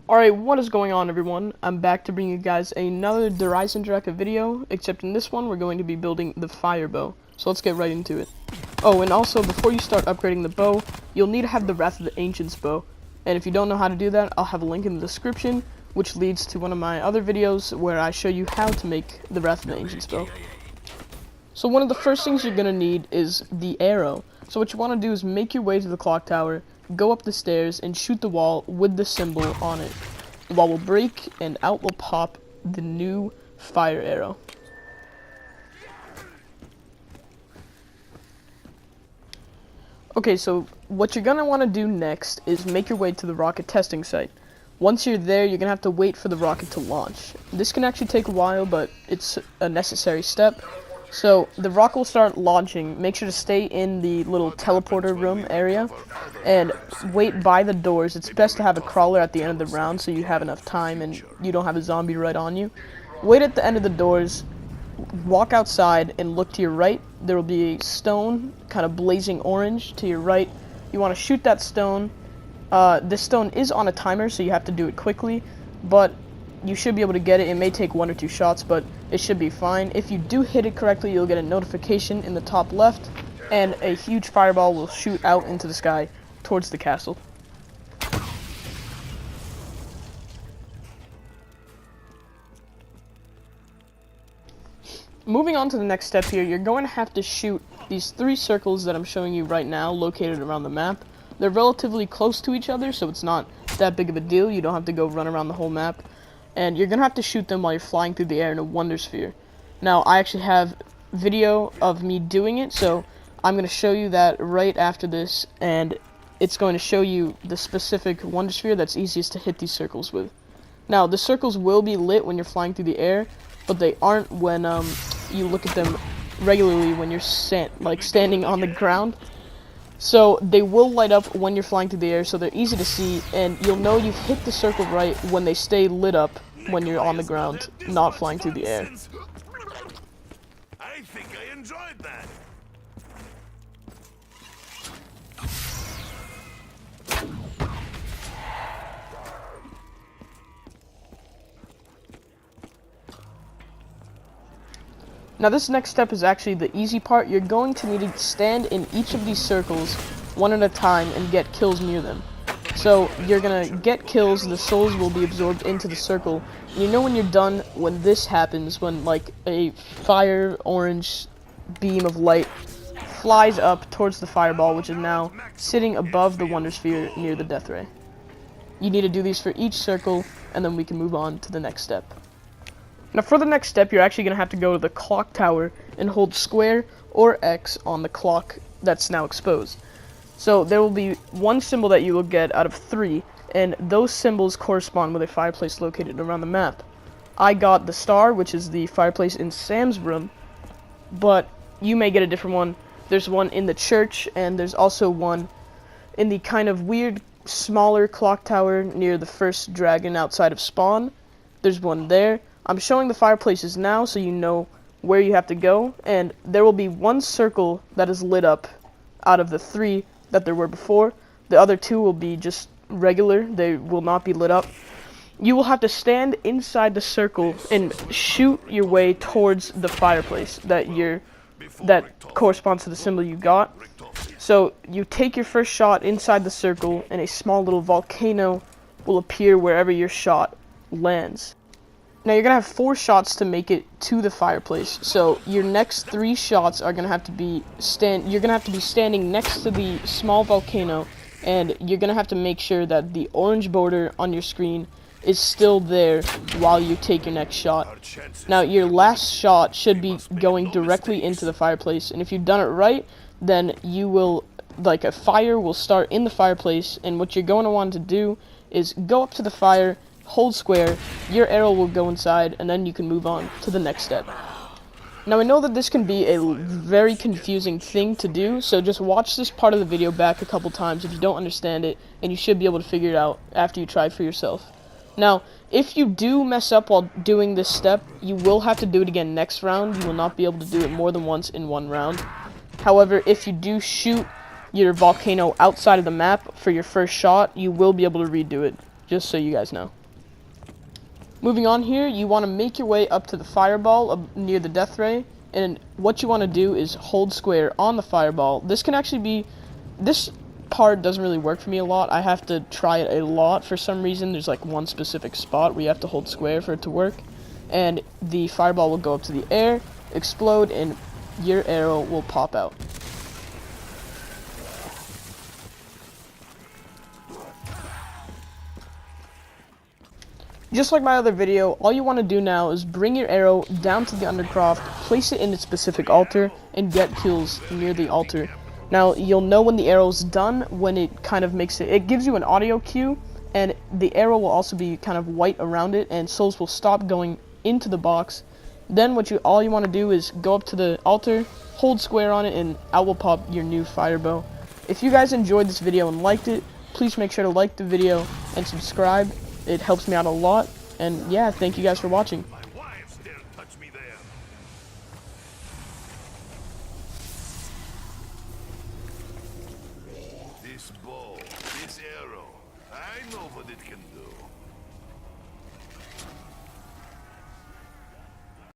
Alright, what is going on, everyone? I'm back to bring you guys another Eisendrache video, except in this one we're going to be building the fire bow. So let's get right into it. Oh, and also, before you start upgrading the bow, you'll need to have the Wrath of the Ancients bow. And if you don't know how to do that, I'll have a link in the description, which leads to one of my other videos where I show you how to make the Wrath of the Ancients bow. So one of the first things you're going to need is the arrow. So what you want to do is make your way to the clock tower, go up the stairs, and shoot the wall with the symbol on it. The wall will break, and out will pop the new fire arrow. Okay, so what you're going to want to do next is make your way to the rocket testing site. Once you're there, you're going to have to wait for the rocket to launch. This can actually take a while, but it's a necessary step. So the rocket will start launching. Make sure to stay in the little teleporter room area and wait by the doors. It's best to have a crawler at the end of the round so you have enough time and you don't have a zombie right on you. Wait at the end of the doors, walk outside and look to your right. There will be a stone, kind of blazing orange to your right. You want to shoot that stone. This stone is on a timer, so you have to do it quickly, but you should be able to get it. It may take 1 or 2 shots, but it should be fine. If you do hit it correctly, you'll get a notification in the top left, and a huge fireball will shoot out into the sky towards the castle. Moving on to the next step here, you're going to have to shoot these 3 circles that I'm showing you right now, located around the map. They're relatively close to each other, so it's not that big of a deal. You don't have to go run around the whole map. And you're going to have to shoot them while you're flying through the air in a Wonder Sphere. Now, I actually have video of me doing it, so I'm going to show you that right after this, and it's going to show you the specific Wonder Sphere that's easiest to hit these circles with. Now, the circles will be lit when you're flying through the air, but they aren't when you look at them regularly when you're standing on the ground. So they will light up when you're flying through the air, so they're easy to see, and you'll know you've hit the circle right when they stay lit up when you're on the ground, not flying through the air. I think I enjoyed that. Now this next step is actually the easy part. You're going to need to stand in each of these circles one at a time and get kills near them. So you're gonna get kills, the souls will be absorbed into the circle. And you know when you're done when this happens, when like a fire orange beam of light flies up towards the fireball, which is now sitting above the Wonder Sphere near the death ray. You need to do these for each circle, and then we can move on to the next step. Now for the next step, you're actually going to have to go to the clock tower and hold square or X on the clock that's now exposed. So there will be 1 symbol that you will get out of 3, and those symbols correspond with a fireplace located around the map. I got the star, which is the fireplace in Sam's room, but you may get a different one. There's one in the church, and there's also one in the kind of weird, smaller clock tower near the first dragon outside of spawn. There's one there. I'm showing the fireplaces now so you know where you have to go, and there will be 1 circle that is lit up out of the 3 that there were before. The other 2 will be just regular, they will not be lit up. You will have to stand inside the circle and shoot your way towards the fireplace that corresponds to the symbol you got. So you take your first shot inside the circle, and a small little volcano will appear wherever your shot lands. Now you're gonna have 4 shots to make it to the fireplace. So your next 3 shots are gonna have to be standing next to the small volcano, and you're gonna have to make sure that the orange border on your screen is still there while you take your next shot. Now your last shot should be going directly into the fireplace, and if you've done it right, then you will, like, a fire will start in the fireplace, and what you're going to want to do is go up to the fire, hold square, your arrow will go inside, and then you can move on to the next step. Now I know that this can be a very confusing thing to do, so just watch this part of the video back a couple times if you don't understand it, and you should be able to figure it out after you try it for yourself. Now, if you do mess up while doing this step, you will have to do it again next round. You will not be able to do it more than once in 1 round. However, if you do shoot your volcano outside of the map for your first shot, you will be able to redo it. just so you guys know. Moving on here, you want to make your way up to the fireball near the death ray, and what you want to do is hold square on the fireball. This can actually be, this part doesn't really work for me a lot. I have to try it a lot for some reason. There's like one specific spot where you have to hold square for it to work, and the fireball will go up to the air, explode, and your arrow will pop out. Just like my other video, all you want to do now is bring your arrow down to the undercroft, place it in its specific altar, and get kills near the altar. Now, you'll know when the arrow's done when it kind of makes it, it gives you an audio cue, and the arrow will also be kind of white around it, and souls will stop going into the box. Then all you want to do is go up to the altar, hold square on it, and out will pop your new fire bow. If you guys enjoyed this video and liked it, please make sure to like the video and subscribe. It helps me out a lot, and yeah, thank you guys for watching. My wife dare touch me there. This bow, this arrow, I know what it can do.